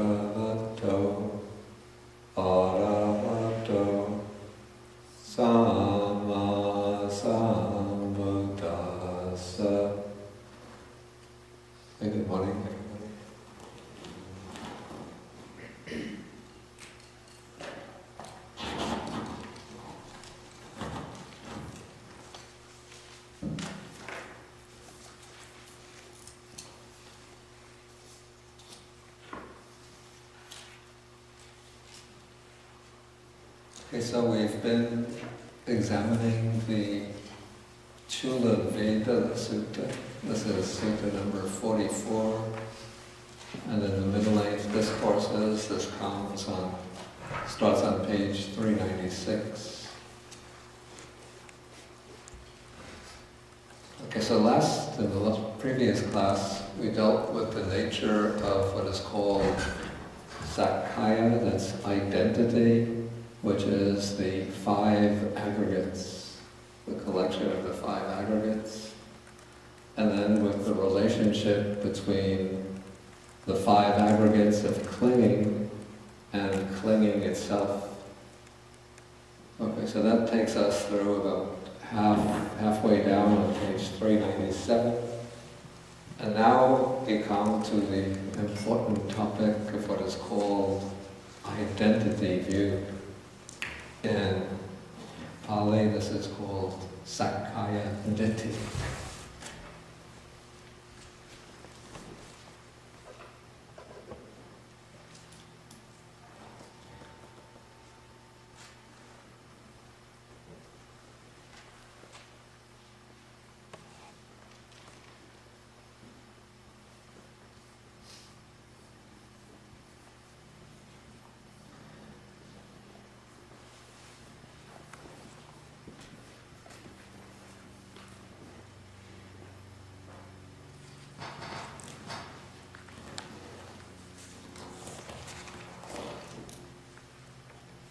bhagavato arahato samma sambuddhassa. Good morning, everybody. Okay, so we've been examining the Cula-vedalla Sutta. This is Sutta number 44, and in the middle-length discourses, this starts on page 396. Okay, so in the previous class, we dealt with the nature of what is called Nikaya, that's identity, which is the 5 aggregates, the collection of the 5 aggregates, and then with the relationship between the 5 aggregates of clinging and clinging itself. Okay, so that takes us through about halfway down on page 397. And now we come to the important topic of what is called identity view. In Pali, this is called Sakkaya Ditthi.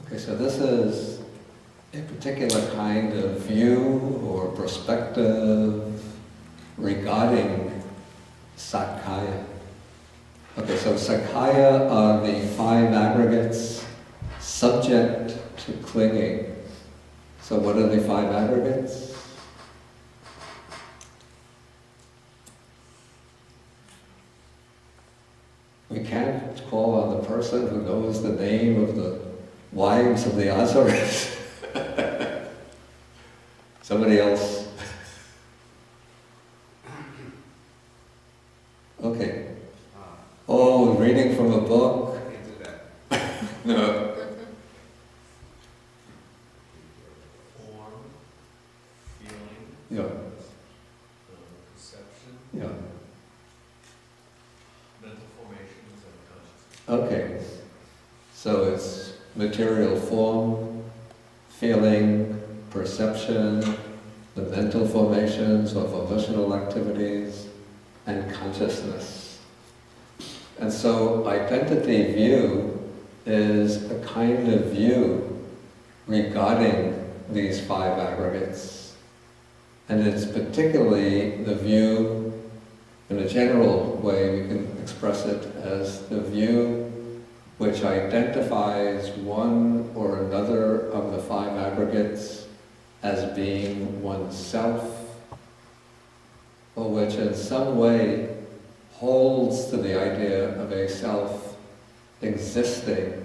Okay, so this is a particular kind of view or perspective regarding Sakkaya. Okay, so Sakkaya are the 5 aggregates subject to clinging. So what are the 5 aggregates? We can't call on the person who knows the name of the wives of the Asuras. Somebody else. Okay. Oh, reading from a book? I can't do that. No. Form, feeling, Yeah. perception, Yeah. mental formations, and consciousness. Okay. So it's material form, feeling, perception, the mental formations or volitional activities, and consciousness. And so identity view is a kind of view regarding these 5 aggregates. And it's particularly the view, in a general way we can express it as the view which identifies one or another of the 5 aggregates as being oneself, or which in some way holds to the idea of a self existing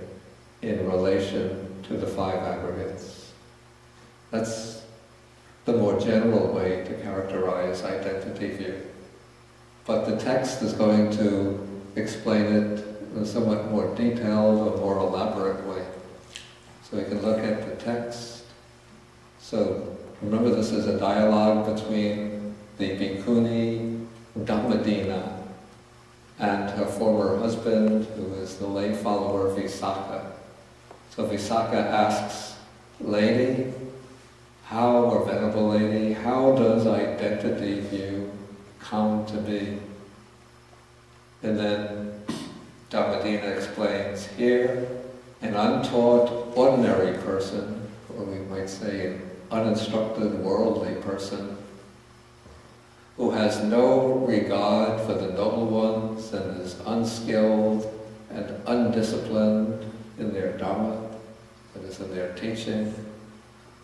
in relation to the 5 aggregates. That's the more general way to characterize identity view. But the text is going to explain it in a somewhat more detailed or more elaborate way. So we can look at the text. So remember, this is a dialogue between the Bhikkhuni Dhammadina and her former husband, who is the lay follower Visakha. So Visakha asks, Lady, or Venerable Lady, how does identity view come to be? And then Dhammadina explains, here, an untaught ordinary person, or we might say an uninstructed worldly person, who has no regard for the noble ones and is unskilled and undisciplined in their Dhamma, that is in their teaching,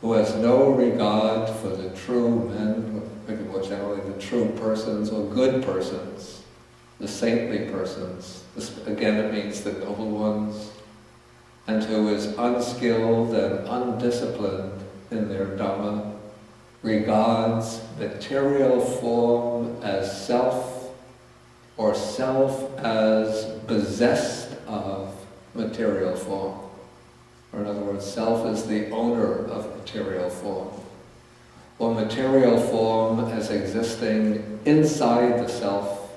who has no regard for the true men, or maybe more generally the true persons or good persons, the saintly persons. This, again, it means the noble ones, and who is unskilled and undisciplined in their Dhamma, regards material form as self, or self as possessed of material form. Or in other words, self is the owner of material form. Or material form as existing inside the self,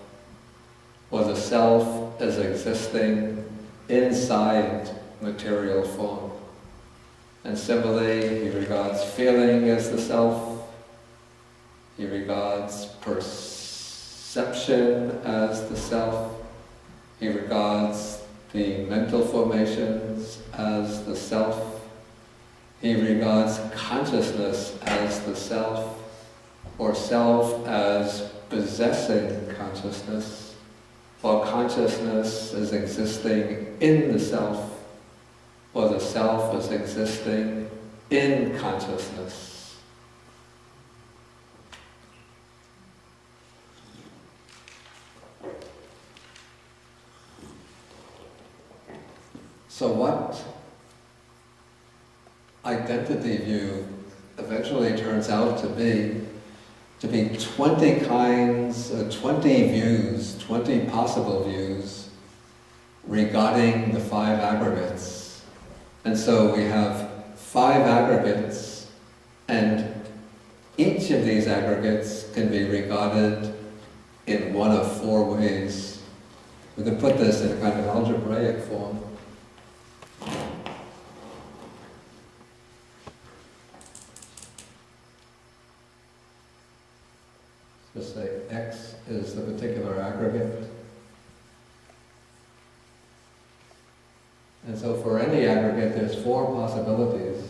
or the self as existing inside material form. And similarly, he regards feeling as the self, he regards perception as the self, he regards the mental formations as the self, he regards consciousness as the self, or self as possessing consciousness, or consciousness as existing in the self, or the self as existing in consciousness. So what identity view eventually turns out to be 20 kinds, 20 views, 20 possible views regarding the 5 aggregates. And so we have 5 aggregates, and each of these aggregates can be regarded in one of 4 ways. We can put this in a kind of algebraic form. Just say X is the particular aggregate. And so for any aggregate, there's 4 possibilities.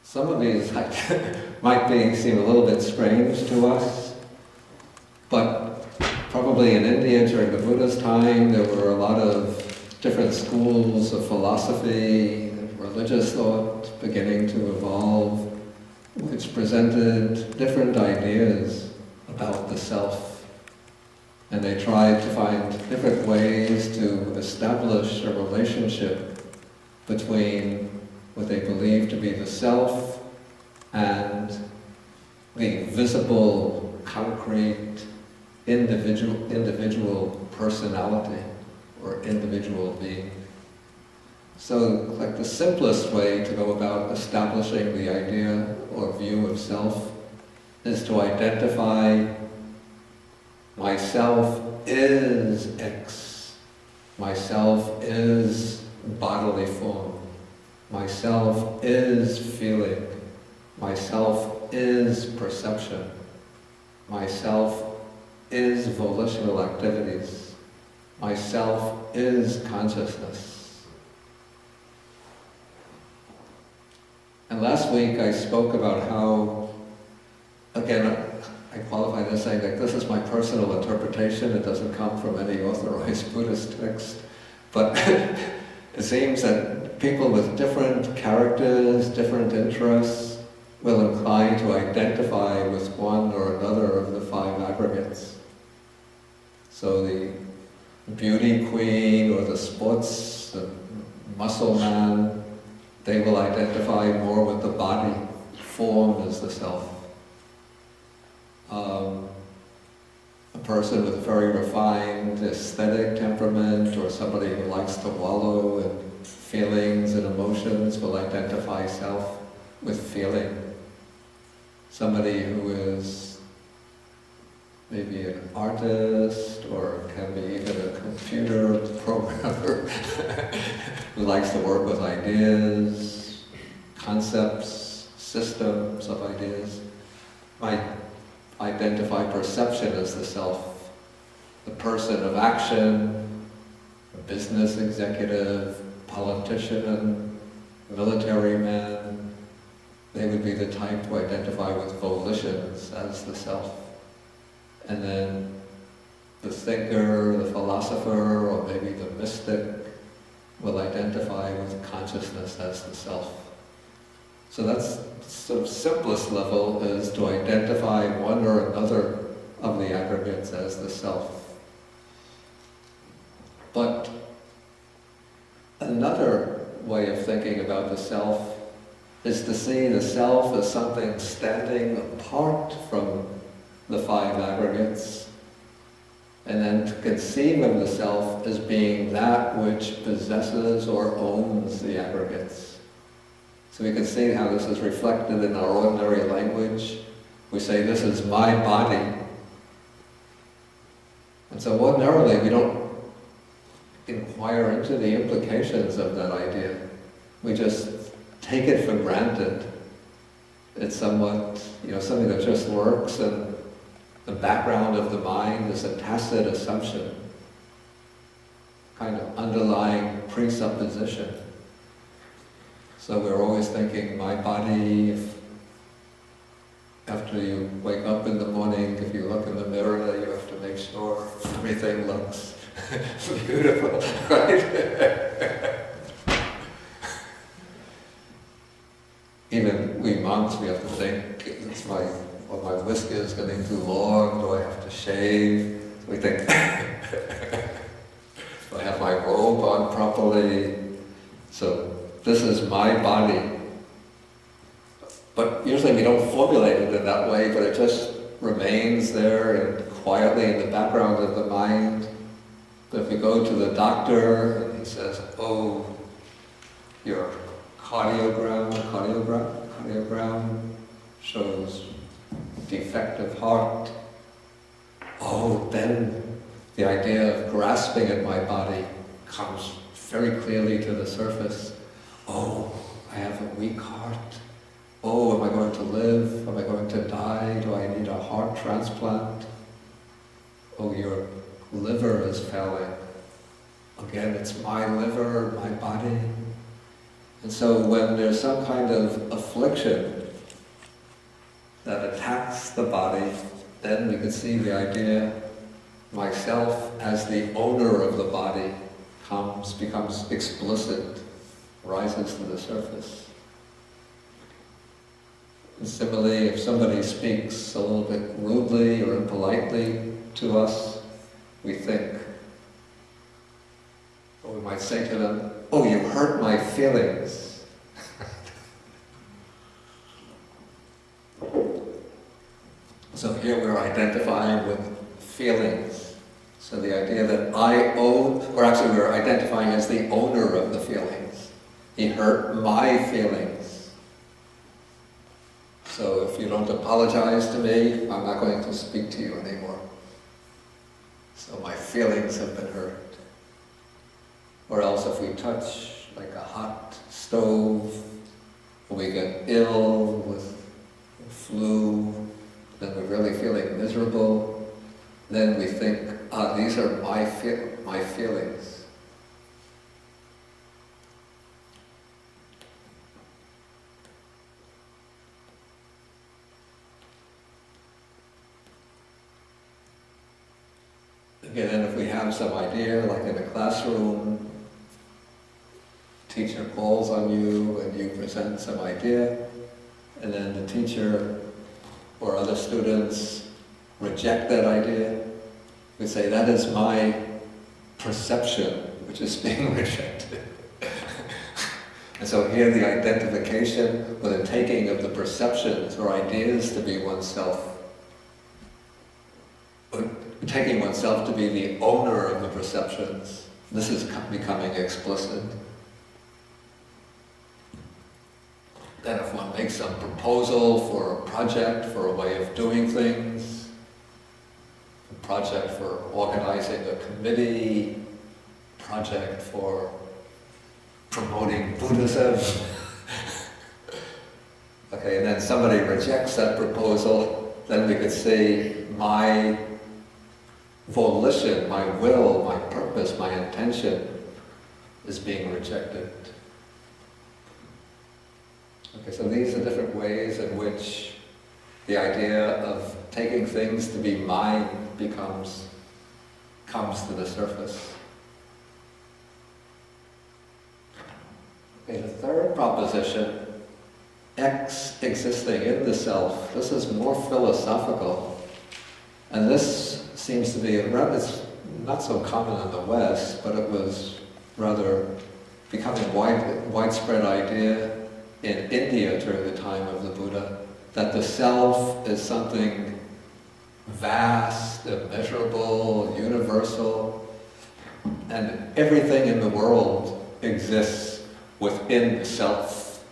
Some of these might seem a little bit strange to us, but probably in India during the Buddha's time there were a lot of different schools of philosophy and religious thought beginning to evolve, which presented different ideas about the self. And they tried to find different ways to establish a relationship between what they believed to be the self and the visible, concrete, individual personality or individual being. So, like the simplest way to go about establishing the idea or view of self is to identify myself is X, myself is bodily form, myself is feeling, myself is perception, myself is volitional activities, myself is consciousness. And last week I spoke about how, again, I qualify this saying that this is my personal interpretation, it doesn't come from any authorized Buddhist text, but it seems that people with different characters, different interests, will incline to identify with one or another of the 5 aggregates. So the beauty queen or the sports, the muscle man, they will identify more with the body. Form is the self. A person with a very refined aesthetic temperament, or somebody who likes to wallow in feelings and emotions, will identify self with feeling. Somebody who is maybe an artist, or can be even a computer programmer, who likes to work with ideas, concepts, systems of ideas, might identify perception as the self. The person of action, a business executive, politician, military man, they would be the type to identify with volitions as the self. And then the thinker, the philosopher, or maybe the mystic will identify with consciousness as the self. So that's the simplest level, is to identify one or another of the aggregates as the self. But another way of thinking about the self is to see the self as something standing apart from the five aggregates, and then to conceive of the self as being that which possesses or owns the aggregates. So we can see how this is reflected in our ordinary language. We say, this is my body. And so ordinarily we don't inquire into the implications of that idea. We just take it for granted. It's somewhat, something that just works, and the background of the mind is a tacit assumption, kind of underlying presupposition. So we're always thinking, my body, after you wake up in the morning, if you look in the mirror, you have to make sure everything looks beautiful, right? Even we monks, we have to think, my whisker is getting too long, do I have to shave? We think, do I have my robe on properly? So this is my body. But usually we don't formulate it in that way, but it just remains there and quietly in the background of the mind. But if we go to the doctor and he says, oh, your cardiogram shows defective heart. Oh, then the idea of grasping at my body comes very clearly to the surface. Oh, I have a weak heart. Oh, am I going to live? Am I going to die? Do I need a heart transplant? Oh, your liver is failing. Again, it's my liver, my body. And so when there's some kind of affliction that attacks the body, then we can see the idea, myself as the owner of the body becomes explicit, rises to the surface. And similarly, if somebody speaks a little bit rudely or impolitely to us, we think, or we might say to them, oh, you hurt my feelings. So here we're identifying with feelings. So the idea that I own, or actually we're identifying as the owner of the feelings. He hurt my feelings. So if you don't apologize to me, I'm not going to speak to you anymore. So my feelings have been hurt. Or else if we touch like a hot stove, or we get ill with flu, then we're really feeling miserable, then we think, these are my feelings. Again, if we have some idea, like in a classroom, teacher calls on you and you present some idea, and then the teacher or other students reject that idea, we say, that is my perception which is being rejected. And so here the identification or the taking of the perceptions or ideas to be oneself, or taking oneself to be the owner of the perceptions, this is becoming explicit. Then if one makes some proposal for a project, for a way of doing things, a project for organizing a committee, project for promoting Buddhism, okay, and then somebody rejects that proposal, then we could say my volition, my will, my purpose, my intention is being rejected. Okay, so these are different ways in which the idea of taking things to be mine comes to the surface. Okay, the third proposition, X existing in the self, this is more philosophical. And this seems to be, it's not so common in the West, but it was rather becoming widespread idea in India during the time of the Buddha, that the self is something vast, immeasurable, universal, and everything in the world exists within the self.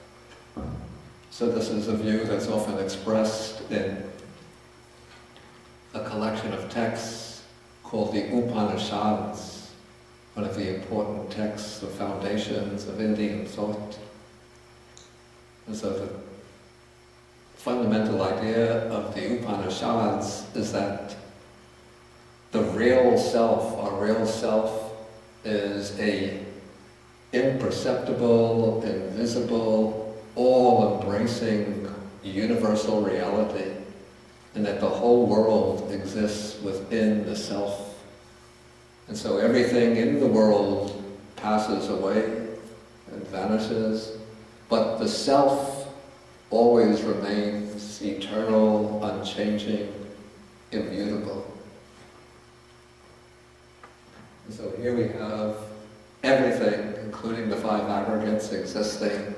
So this is a view that's often expressed in a collection of texts called the Upanishads, one of the important texts, the foundations of Indian thought. And so the fundamental idea of the Upanishads is that the real self, our real self, is a imperceptible, invisible, all-embracing universal reality, and that the whole world exists within the self. And so everything in the world passes away and vanishes, but the self always remains eternal, unchanging, immutable. And so here we have everything, including the five aggregates, existing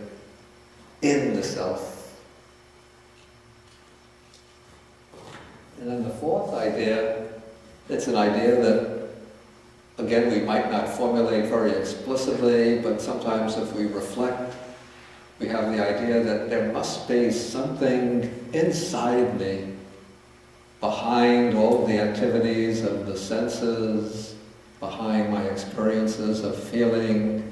in the self. And then the fourth idea, it's an idea that, again, we might not formulate very explicitly, but sometimes if we reflect, we have the idea that there must be something inside me, behind all the activities of the senses, behind my experiences of feeling,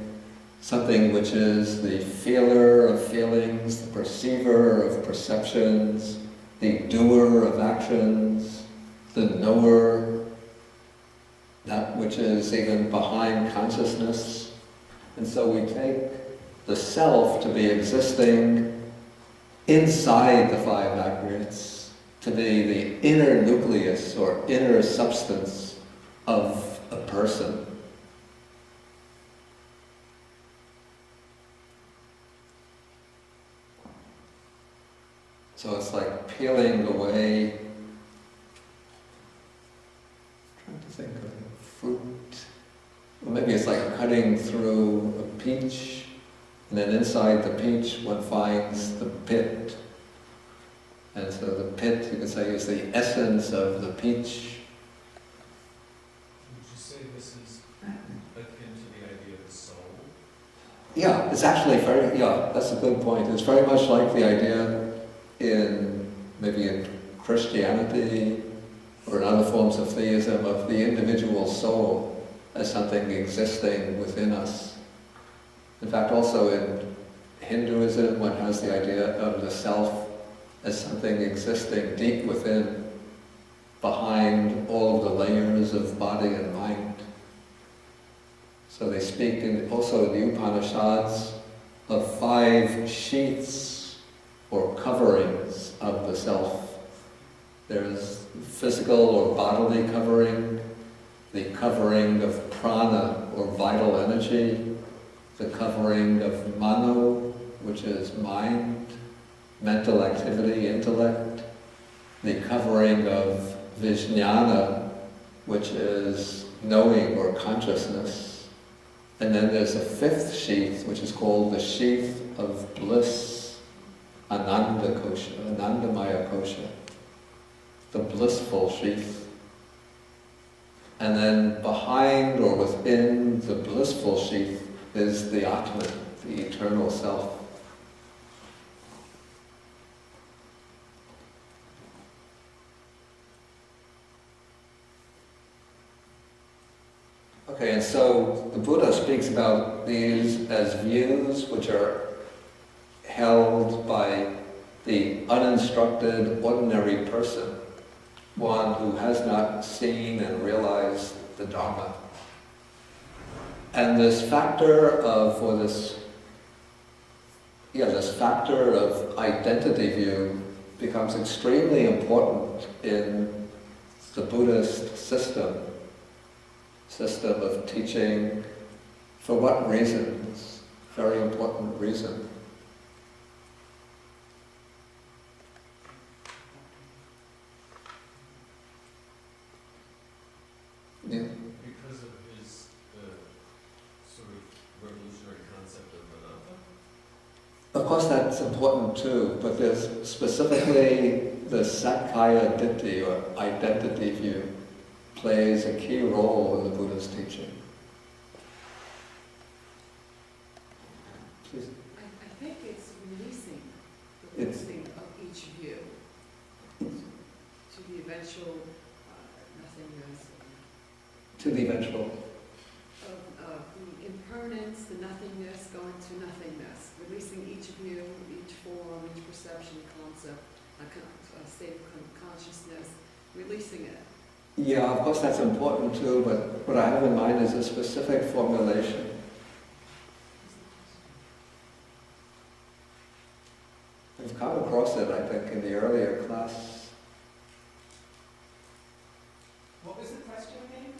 something which is the feeler of feelings, the perceiver of perceptions, the doer of actions, the knower, that which is even behind consciousness. And so we take the self to be existing inside the five aggregates, to be the inner nucleus or inner substance of a person. So it's like peeling away, trying to think of a fruit, or maybe it's like cutting through a peach, and then inside the peach one finds the pit. And so the pit, you could say, is the essence of the peach. Would you say this is akin to the idea of the soul? Yeah, it's actually very, yeah, that's a good point. It's very much like the idea maybe in Christianity or in other forms of theism of the individual soul as something existing within us. In fact, also in Hinduism, one has the idea of the self as something existing deep within, behind all of the layers of body and mind. So they speak also in the Upanishads of 5 sheaths or coverings of the self. There's physical or bodily covering, the covering of prana or vital energy, the covering of mano, which is mind, mental activity, intellect, the covering of vijnana, which is knowing or consciousness, And then there's a fifth sheath, which is called the sheath of bliss, Ananda Kosha, Anandamaya Kosha, the blissful sheath. And then behind or within the blissful sheath is the Atman, the eternal self. Okay, and so the Buddha speaks about these as views which are held by the uninstructed, ordinary person, one who has not seen and realized the Dharma. And this factor of, this factor of identity view becomes extremely important in the Buddhist system of teaching. For what reasons? Very important reason. Yeah. Because of his sort of revolutionary concept of anatta? Of course that's important too, but there's specifically the Sakkaya Ditthi or identity view plays a key role in the Buddha's teaching. Please. I think it's releasing of each view to the eventual nothingness. To the eventual. Of the impermanence, the nothingness, going to nothingness. Releasing each view, each form, each perception, concept, a state of consciousness, releasing it. Yeah, of course that's important too, but what I have in mind is a specific formulation. We've come across it, I think, in the earlier class. What was the question again?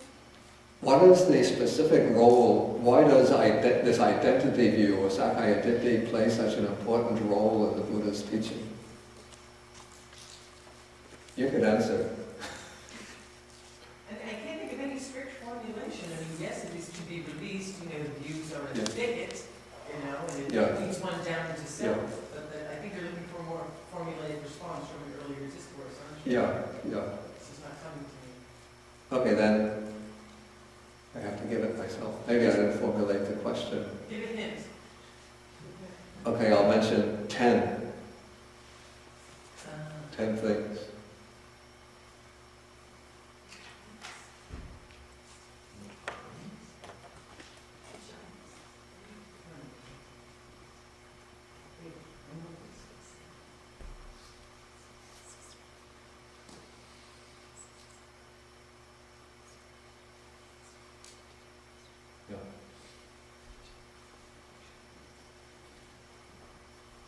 What is the specific role, why does this identity view, or Sakkaya Ditthi, play such an important role in the Buddha's teaching? You could answer. I can't think of any strict formulation. I mean, yes, it is to be released, the views are a Yeah. thicket, and Yeah. it leads one down into self. Yeah. But I think they're looking for a more formulated response from an earlier discourse, aren't you? Yeah. This is not coming to me. Okay, then I have to give it myself. Maybe I didn't formulate the question. Give it hints. Okay, I'll mention 10. 10 things.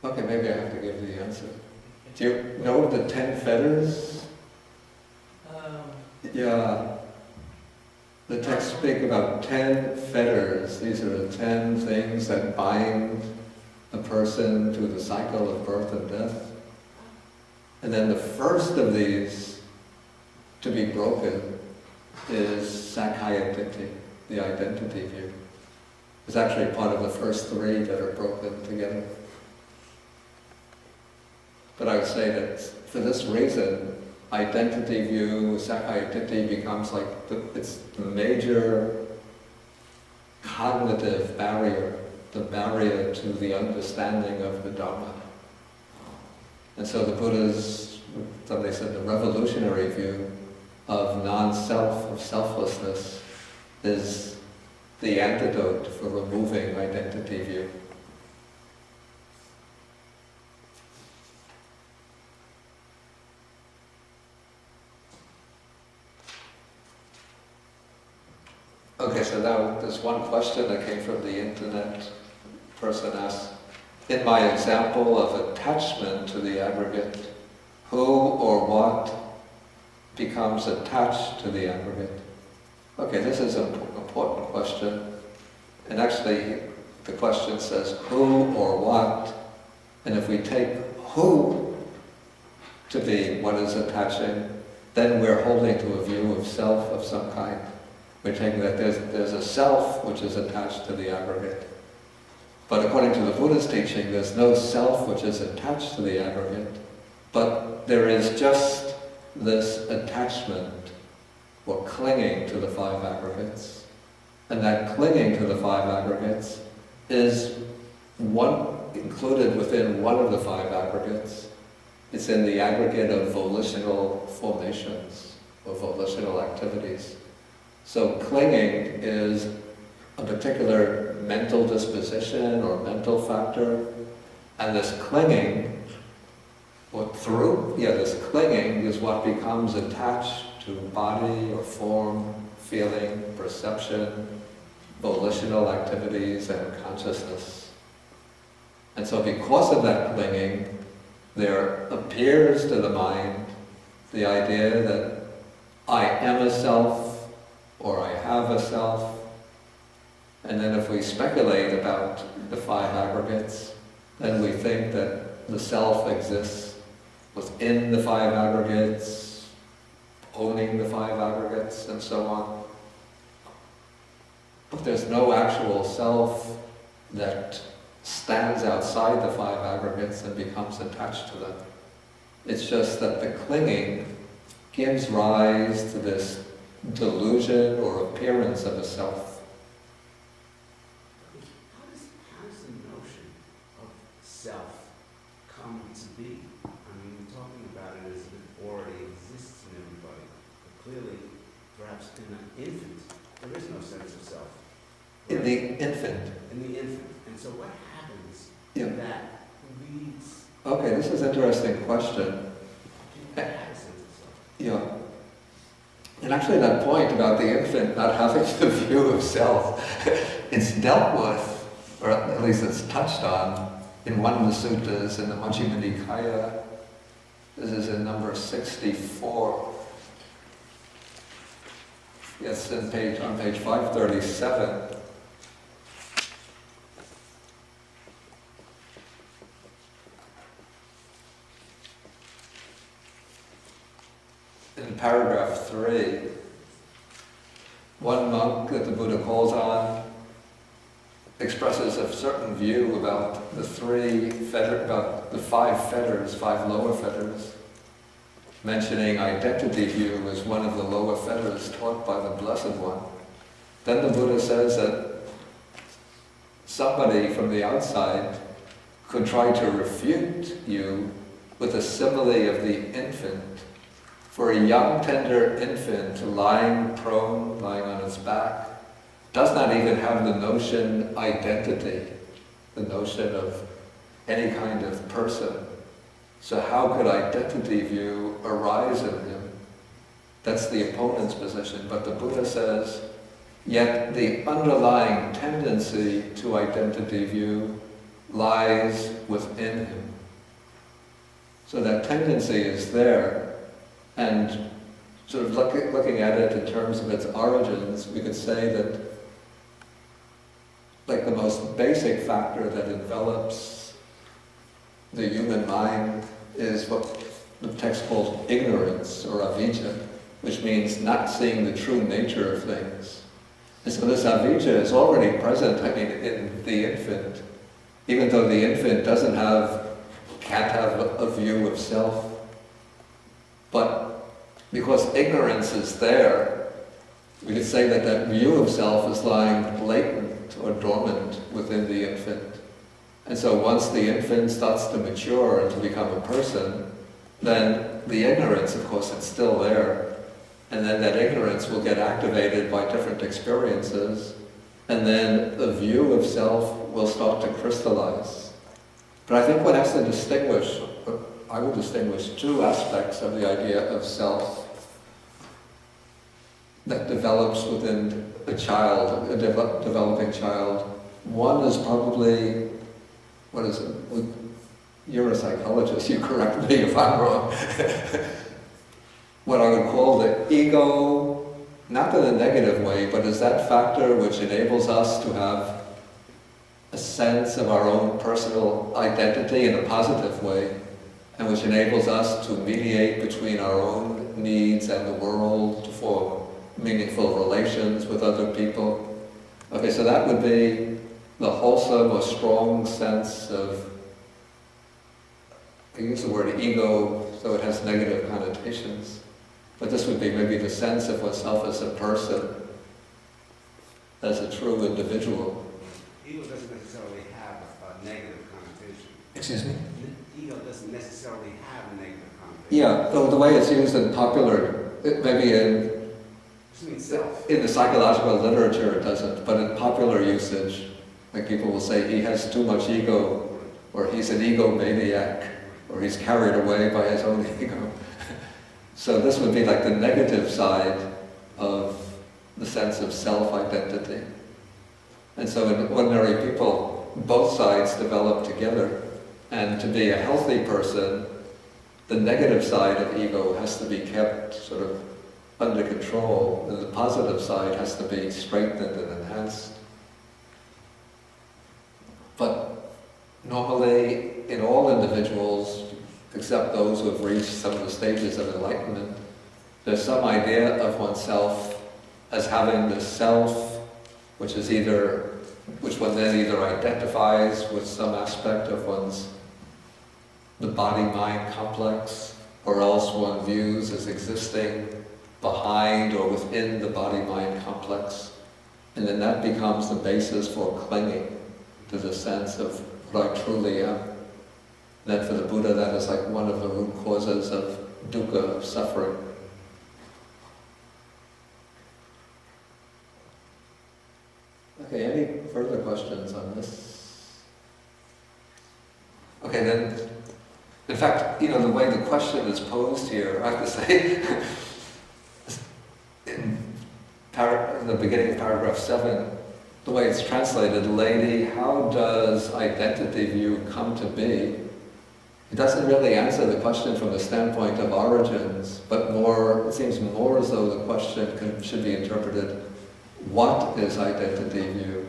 Okay, maybe I have to give the answer. Do you know the 10 fetters? Yeah. The texts speak about 10 fetters. These are the 10 things that bind a person to the cycle of birth and death. And then the first of these to be broken is Sakkaya Ditthi, the identity view. It's actually part of the first 3 that are broken together. But I would say that for this reason, identity view, Sakkaya Ditthi becomes like it's the major cognitive barrier, the barrier to the understanding of the Dharma. And so the Buddha's, somebody said, the revolutionary view of non-self, of selflessness, is the antidote for removing identity view. Okay, so now there's one question that came from the internet. Person asked, in my example of attachment to the aggregate, who or what becomes attached to the aggregate? Okay, this is an important question. And actually, the question says who or what, and if we take who to be what is attaching, then we're holding to a view of self of some kind. We're taking that there's a self which is attached to the aggregate. But according to the Buddha's teaching, there's no self which is attached to the aggregate, but there is just this attachment or clinging to the five aggregates. And that clinging to the five aggregates is included within one of the five aggregates. It's in the aggregate of volitional formations or volitional activities. So clinging is a particular mental disposition or mental factor, and this clinging, this clinging is what becomes attached to body or form, feeling, perception, volitional activities, and consciousness. And so because of that clinging, there appears to the mind the idea that I am a self, or I have a self. And then if we speculate about the five aggregates, then we think that the self exists within the five aggregates, owning the five aggregates, and so on. But there's no actual self that stands outside the five aggregates and becomes attached to them. It's just that the clinging gives rise to this delusion or appearance of a self. How does the notion of self come to be? I mean, we're talking about it as if it already exists in everybody. But clearly, perhaps in an infant, there is no sense of self. In the infant. In the infant. And so what happens Yeah. that leads Okay, this is an interesting question. to have a sense of self? Yeah. And actually that point about the infant not having the view of self, it's dealt with, or at least it's touched on, in one of the suttas in the Majjhima Nikaya. This is in number 64. Yes, on page 537. In paragraph 3, one monk that the Buddha calls on expresses a certain view about the five fetters, five lower fetters, mentioning identity view as one of the lower fetters taught by the Blessed One. Then the Buddha says that somebody from the outside could try to refute you with a simile of the infant. For a young, tender infant lying prone, lying on its back, does not even have the notion identity, the notion of any kind of person. So how could identity view arise in him? That's the opponent's position. But the Buddha says, yet the underlying tendency to identity view lies within him. So that tendency is there. And sort of looking at it in terms of its origins, we could say that like the most basic factor that envelops the human mind is what the text calls ignorance or avijja, which means not seeing the true nature of things. And so this avijja is already present, in the infant, even though the infant can't have a view of self. But because ignorance is there, we could say that that view of self is lying latent or dormant within the infant. And so once the infant starts to mature and to become a person, then the ignorance, of course, it's still there. And then that ignorance will get activated by different experiences, and then the view of self will start to crystallize. But I think one has to distinguish, I would distinguish two aspects of the idea of self that develops within a child, a developing child. One is probably, what is it? You're a psychologist, you correct me if I'm wrong. What I would call the ego, not in a negative way, but is that factor which enables us to have a sense of our own personal identity in a positive way, and which enables us to mediate between our own needs and the world, to form meaningful relations with other people. Okay, so that would be the wholesome or strong sense of, I use the word ego, so it has negative connotations, but this would be maybe the sense of oneself as a person, as a true individual. Ego doesn't necessarily have a negative connotation. Excuse me? Ego doesn't necessarily have a negative connotation. Yeah, the way it's used in popular, maybe in the psychological literature it doesn't, but in popular usage, like people will say he has too much ego, or he's an egomaniac, or he's carried away by his own ego. So this would be like the negative side of the sense of self-identity. And so in ordinary people, both sides develop together. And to be a healthy person, the negative side of ego has to be kept sort of under control, and the positive side has to be strengthened and enhanced. But normally, in all individuals, except those who have reached some of the stages of enlightenment, there's some idea of oneself as having this self, which one then either identifies with some aspect of the body-mind complex, or else one views as existing behind or within the body-mind complex. And then that becomes the basis for clinging to the sense of what I truly am. And then for the Buddha, that is like one of the root causes of dukkha, of suffering. Okay, any further questions on this? Okay, then, in fact, the way the question is posed here, I have to say, in the beginning of paragraph 7, the way it's translated, lady, how does identity view come to be? It doesn't really answer the question from the standpoint of origins, but it seems more as though the question should be interpreted, what is identity view?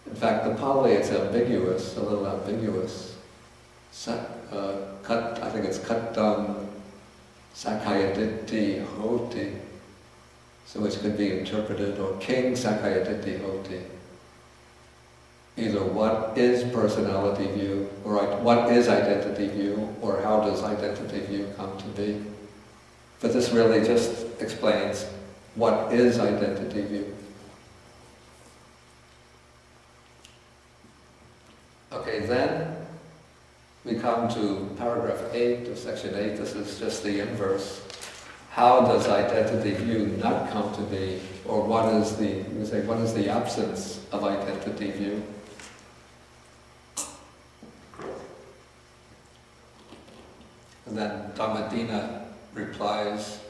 In fact, the Pali, it's ambiguous, a little ambiguous. I think it's kattam sakayaditti hoti, so which could be interpreted, or king sakayaditti hoti. Either what is personality view, or what is identity view, or how does identity view come to be. But this really just explains what is identity view. Okay, then we come to paragraph 8 of section 8. This is just the inverse. How does identity view not come to be? Or what is the absence of identity view? And then Dhammadina replies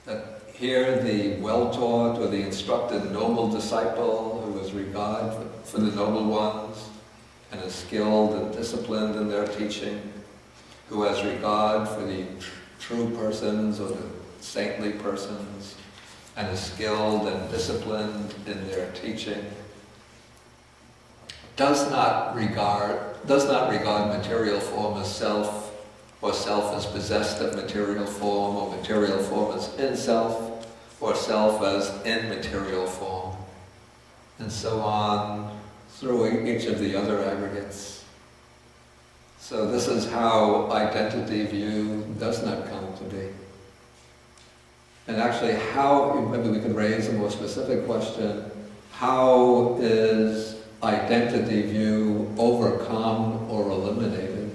that here the well-taught or the instructed noble disciple who has regard for the noble ones and is skilled and disciplined in their teaching, who has regard for the true persons or the saintly persons, and is skilled and disciplined in their teaching, does not regard material form as self, or self as possessed of material form, or material form as in self, or self as in material form, and so on through each of the other aggregates. So this is how identity view does not come to be. And actually, maybe we could raise a more specific question, how is identity view overcome or eliminated?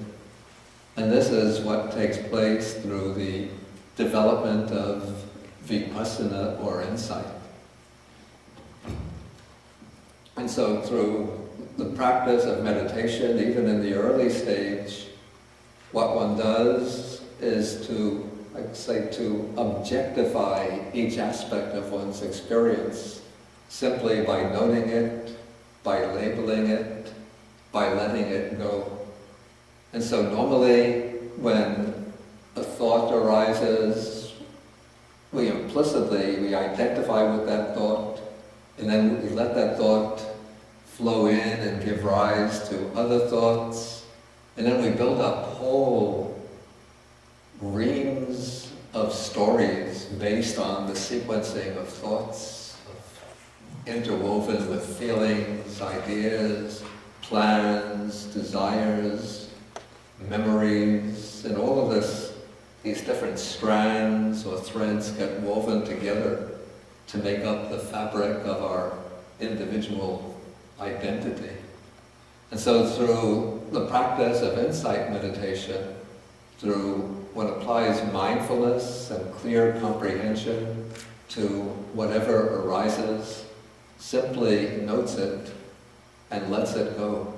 And this is what takes place through the development of vipassana, or insight. And so through the practice of meditation, even in the early stage, what one does is to objectify each aspect of one's experience simply by noting it, by labeling it, by letting it go. And so normally when a thought arises, we identify with that thought, and then we let that thought flow in and give rise to other thoughts, and then we build up whole reams of stories based on the sequencing of thoughts, interwoven with feelings, ideas, plans, desires, memories, and all of this, these different strands or threads get woven together to make up the fabric of our individual identity. And so through the practice of insight meditation, through what applies mindfulness and clear comprehension to whatever arises, simply notes it and lets it go.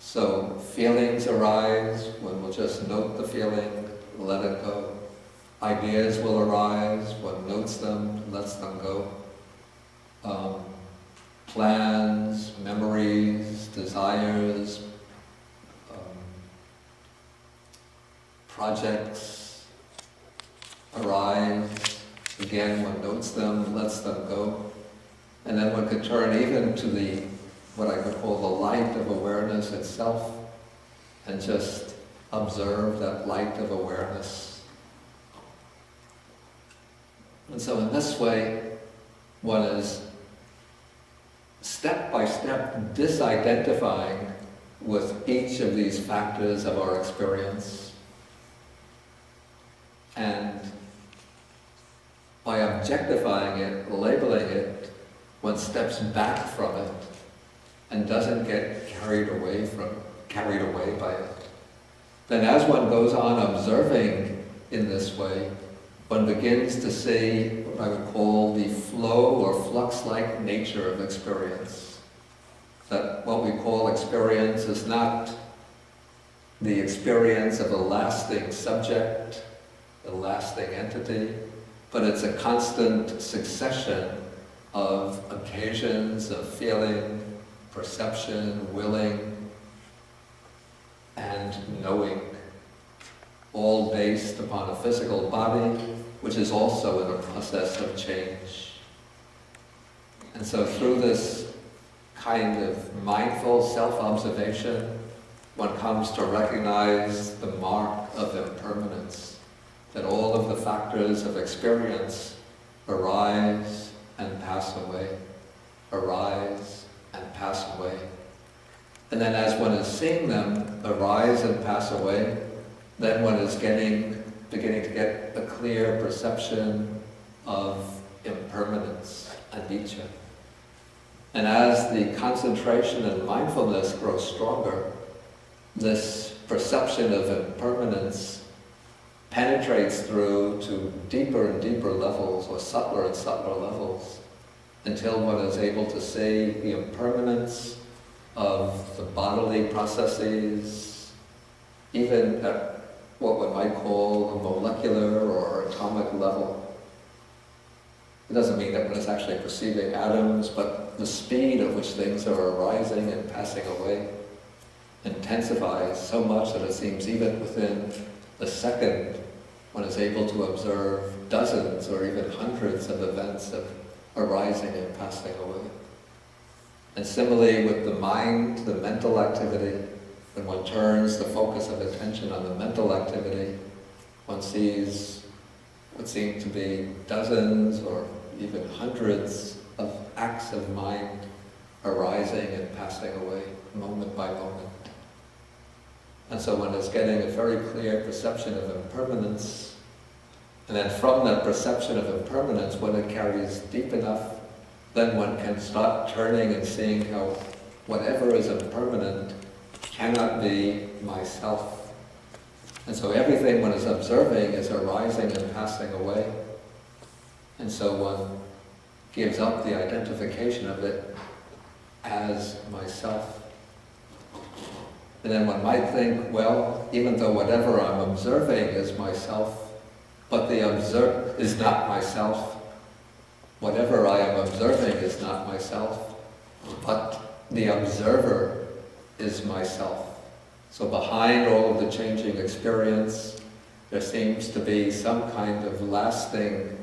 So feelings arise, when we'll just note the feeling, let it go. Ideas will arise, one notes them, lets them go. Plans, memories, desires, projects arise. Again, one notes them, lets them go. And then one could turn even to the, what I would call the light of awareness itself, and just observe that light of awareness. And so in this way, one is step by step disidentifying with each of these factors of our experience. And by objectifying it, labeling it, one steps back from it and doesn't get carried away by it. Then as one goes on observing in this way, one begins to see what I would call the flow or flux-like nature of experience. That what we call experience is not the experience of a lasting subject, a lasting entity, but it's a constant succession of occasions of feeling, perception, willing, and knowing, all based upon a physical body, which is also in a process of change. And so through this kind of mindful self-observation, one comes to recognize the mark of impermanence, that all of the factors of experience arise and pass away, arise and pass away. And then as one is seeing them arise and pass away, then one is beginning to get a clear perception of impermanence, anicca. And as the concentration and mindfulness grows stronger, this perception of impermanence penetrates through to deeper and deeper levels, or subtler and subtler levels, until one is able to see the impermanence of the bodily processes, even at what one might call a molecular or atomic level. It doesn't mean that one is actually perceiving atoms, but the speed at which things are arising and passing away intensifies so much that it seems even within a second one is able to observe dozens or even hundreds of events of arising and passing away. And similarly with the mind, the mental activity, when one turns the focus of attention on the mental activity, one sees what seem to be dozens or even hundreds of acts of mind arising and passing away, moment by moment. And so one is getting a very clear perception of impermanence, and then from that perception of impermanence, when it carries deep enough, then one can start turning and seeing how whatever is impermanent cannot be myself. And so everything one is observing is arising and passing away. And so one gives up the identification of it as myself. And then one might think, well, even though whatever I'm observing is myself, but the observer is not myself. Whatever I am observing is not myself, but the observer is myself. So behind all of the changing experience, there seems to be some kind of lasting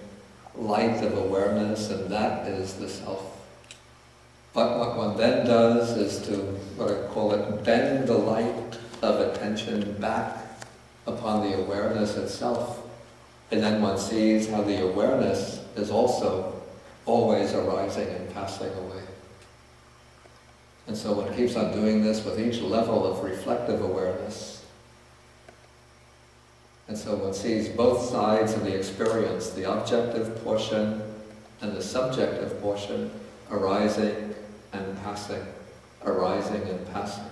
light of awareness, and that is the self. But what one then does is to, what I call it, bend the light of attention back upon the awareness itself, And then one sees how the awareness is also always arising and passing away. And so one keeps on doing this with each level of reflective awareness. And so one sees both sides of the experience, the objective portion and the subjective portion, arising and passing, arising and passing.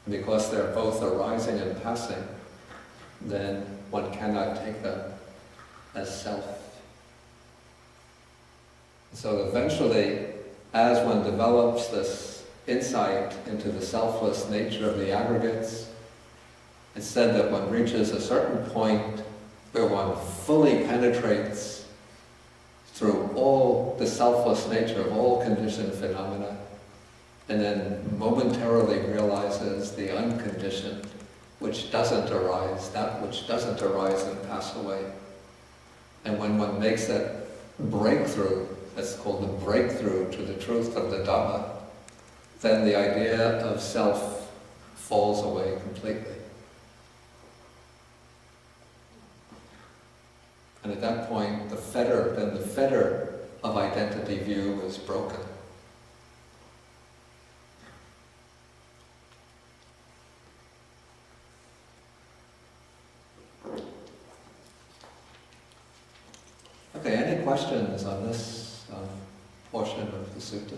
And because they're both arising and passing, then one cannot take them as self. So eventually, as one develops this insight into the selfless nature of the aggregates, it's said that one reaches a certain point where one fully penetrates through all the selfless nature of all conditioned phenomena, and then momentarily realizes the unconditioned, which doesn't arise, that which doesn't arise and pass away. And when one makes that breakthrough, that's called the breakthrough to the truth of the Dhamma, then the idea of self falls away completely. And at that point, the fetter of identity view is broken. Okay, any questions on this portion of the sutta?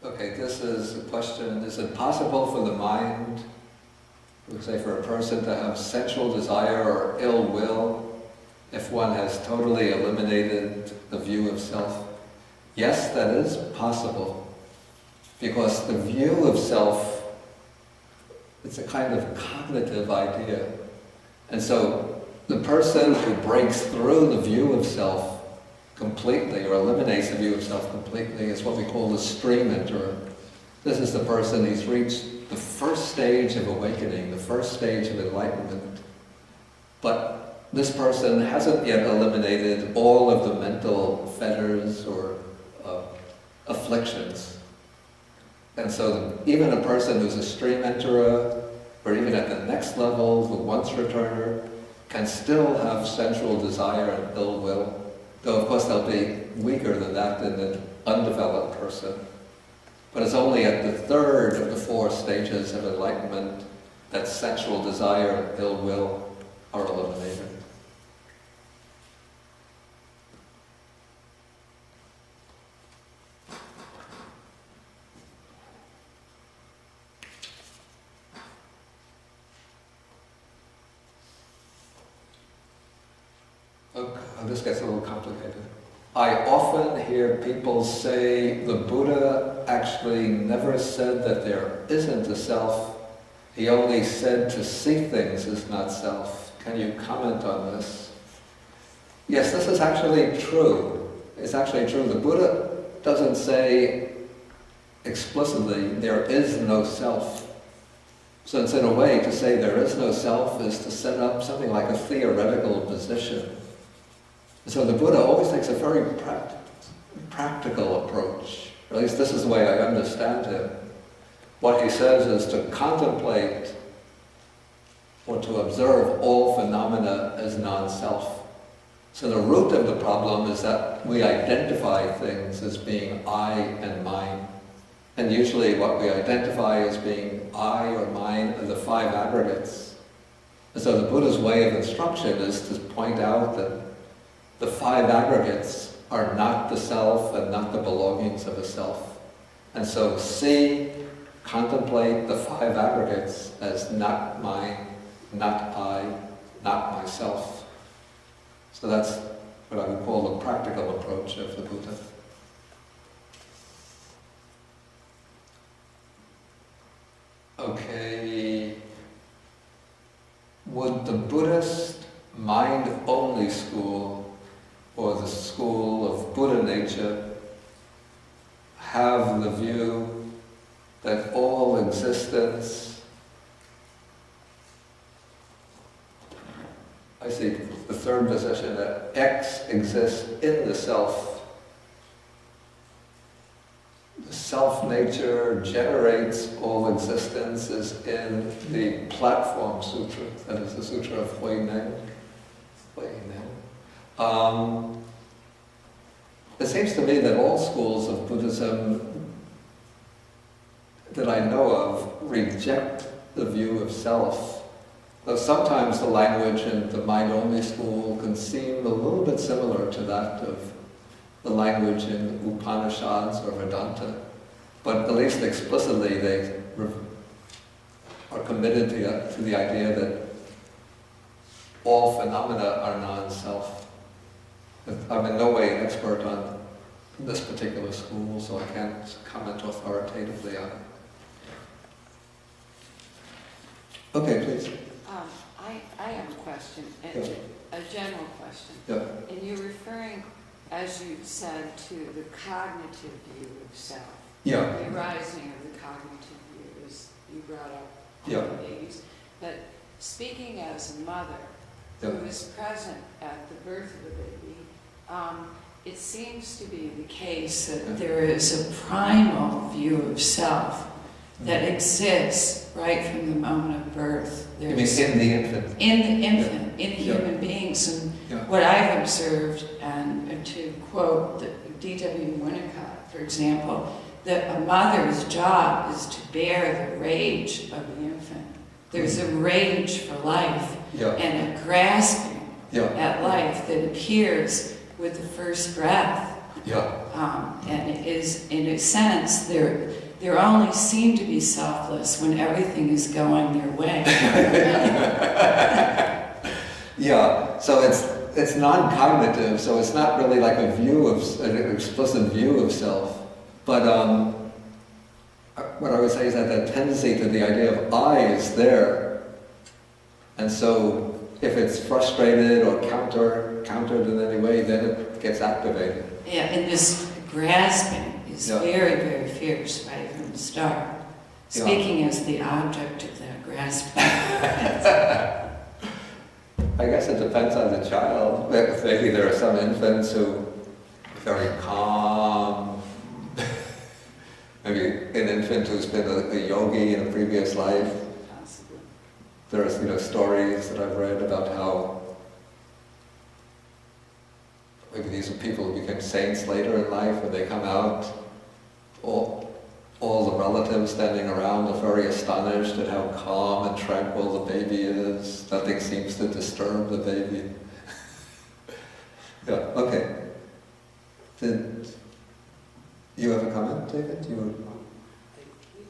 Okay, this is a question, is it possible for the mind, let's say for a person, to have sensual desire or ill will if one has totally eliminated the view of self? Yes, that is possible, because the view of self, it's a kind of cognitive idea. And so the person who breaks through the view of self completely, or eliminates the view of self completely, is what we call the stream enterer. This is the person who's reached the first stage of awakening, the first stage of enlightenment. But this person hasn't yet eliminated all of the mental fetters or afflictions. And so even a person who's a stream enterer, or even at the next level, the once returner, can still have sensual desire and ill will. Though of course they'll be weaker than that in an undeveloped person. But it's only at the third of the four stages of enlightenment that sexual desire and ill will are eliminated. Okay, this gets a little complicated. I often hear people say the Buddha actually never said that there isn't a self. He only said to see things is not self. Can you comment on this? Yes, this is actually true. It's actually true. The Buddha doesn't say explicitly there is no self. Since in a way to say there is no self is to set up something like a theoretical position. So the Buddha always takes a very practical approach. Or at least this is the way I understand him. What he says is to contemplate or to observe all phenomena as non-self. So the root of the problem is that we identify things as being I and mine. And usually what we identify as being I or mine are the five aggregates. And so the Buddha's way of instruction is to point out that the five aggregates are not the self and not the belongings of a self. And so see, contemplate the five aggregates as not mine, not I, not myself. So that's what I would call the practical approach of the Buddha. Okay, would the Buddhist mind-only school or the school of Buddha nature have the view that all existence I see the third position, that X exists in the self. The self-nature generates all existence is in the Platform Sutra, that is the Sutra of Huineng. It seems to me that all schools of Buddhism that I know of reject the view of self. Though sometimes the language in the mind-only school can seem a little bit similar to that of the language in Upanishads or Vedanta. But at least explicitly they are committed to the idea that all phenomena are non-self. I'm in no way an expert on this particular school, so I can't comment authoritatively on it. Okay, please. I have a question, Yeah. a general question. Yeah. And you're referring, as you said, to the cognitive view of self. Yeah. The arising of the cognitive view, as you brought up Yeah. the babies. But speaking as a mother Yeah. who is present at the birth of the baby, it seems to be the case that there is a primal view of self that exists right from the moment of birth. You mean in the infant? In the infant, in Yeah. human beings. And Yeah. what I've observed, and to quote D.W. Winnicott, for example, that a mother's job is to bear the rage of the infant. There's a rage for life Yeah. and a grasping Yeah. at life that appears with the first breath. Yeah. And it is, in a sense, they're only seen to be selfless when everything is going their way. Yeah, so it's non-cognitive, so it's not really like a view of, an explicit view of self. But what I would say is that the tendency to the idea of I is there. And so if it's frustrated or countered in any way, then it gets activated. Yeah, and this grasping is Yeah. very, very fierce right from the start. Yeah. Speaking as the object of that grasping. I guess it depends on the child. Maybe there are some infants who are very calm. Maybe an infant who's been a yogi in a previous life. Possibly. There's stories that I've read about how maybe these are people who became saints later in life, when they come out, all the relatives standing around are very astonished at how calm and tranquil the baby is. Nothing seems to disturb the baby. Yeah, okay. Did you have a comment, David?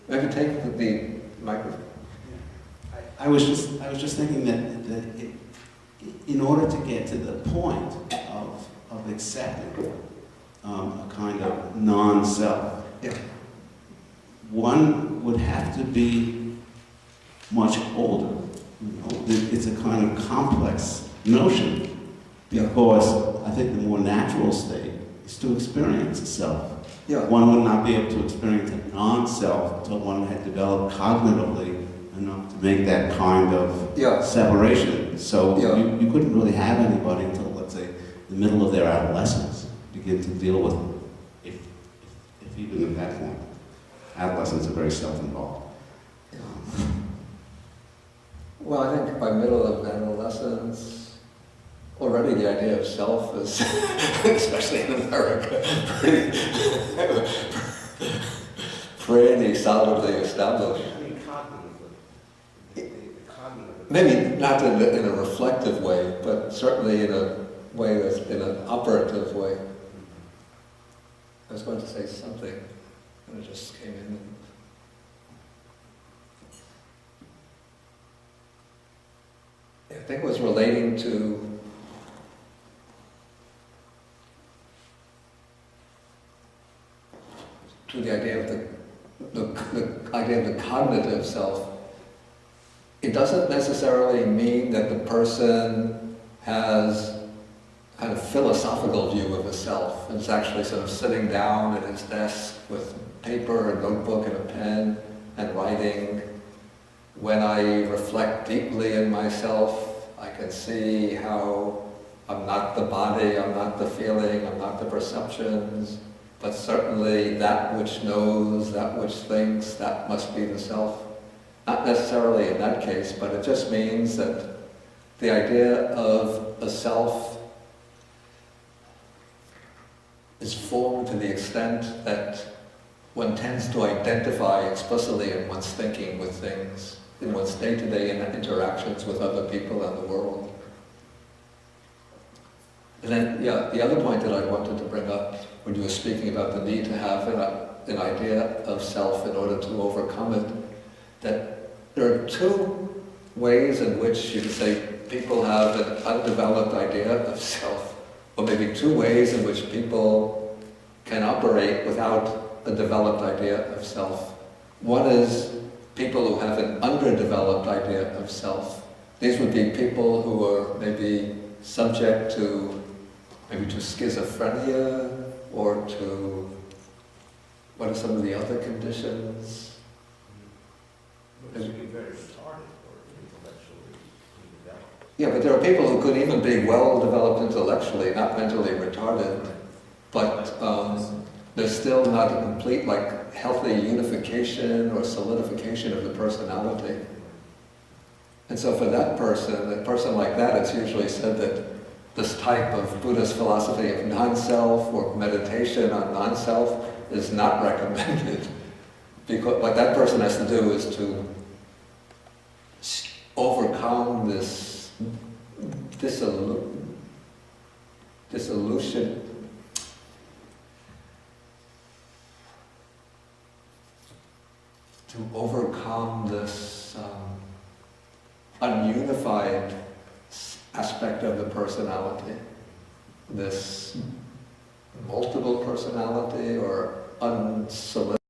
Maybe take the microphone. I was just thinking that in order to get to the point of accepting a kind of non-self, Yeah. one would have to be much older. It's a kind of complex notion, because I think the more natural state is to experience a self. Yeah. One would not be able to experience a non-self until one had developed cognitively enough to make that kind of separation. So you couldn't really have anybody until, let's say, the middle of their adolescence begin to deal with it, if even at that point. Adolescents are very self-involved. Well, I think by middle of adolescence, already the idea of self is, especially in America, pretty solidly established. I mean, cognitively. Maybe not in a reflective way, but certainly in a way that's in an operative way. I was going to say something, and it just came in. I think it was relating to the idea of the idea of the cognitive self. It doesn't necessarily mean that the person has kind of philosophical view of a self, and it's actually sort of sitting down at his desk with paper, a notebook, and a pen, and writing. When I reflect deeply in myself, I can see how I'm not the body, I'm not the feeling, I'm not the perceptions, but certainly that which knows, that which thinks, that must be the self. Not necessarily in that case, but it just means that the idea of a self is formed to the extent that one tends to identify explicitly in one's thinking with things, in one's day-to-day interactions with other people and the world. And then, the other point that I wanted to bring up, when you were speaking about the need to have an idea of self in order to overcome it, that there are two ways in which you could say people have an undeveloped idea of self, or maybe two ways in which people can operate without a developed idea of self. One is people who have an underdeveloped idea of self. These would be people who are maybe subject to schizophrenia, or to, what are some of the other conditions? Well, it should be very retarded or intellectually undeveloped. Yeah, but there are people who could even be well developed intellectually, not mentally retarded, but there's still not a complete, healthy unification or solidification of the personality. And so for that person, a person like that, it's usually said that this type of Buddhist philosophy of non-self or meditation on non-self is not recommended. Because what that person has to do is to overcome this dissolution, to overcome this ununified aspect of the personality, this multiple personality or unsolid.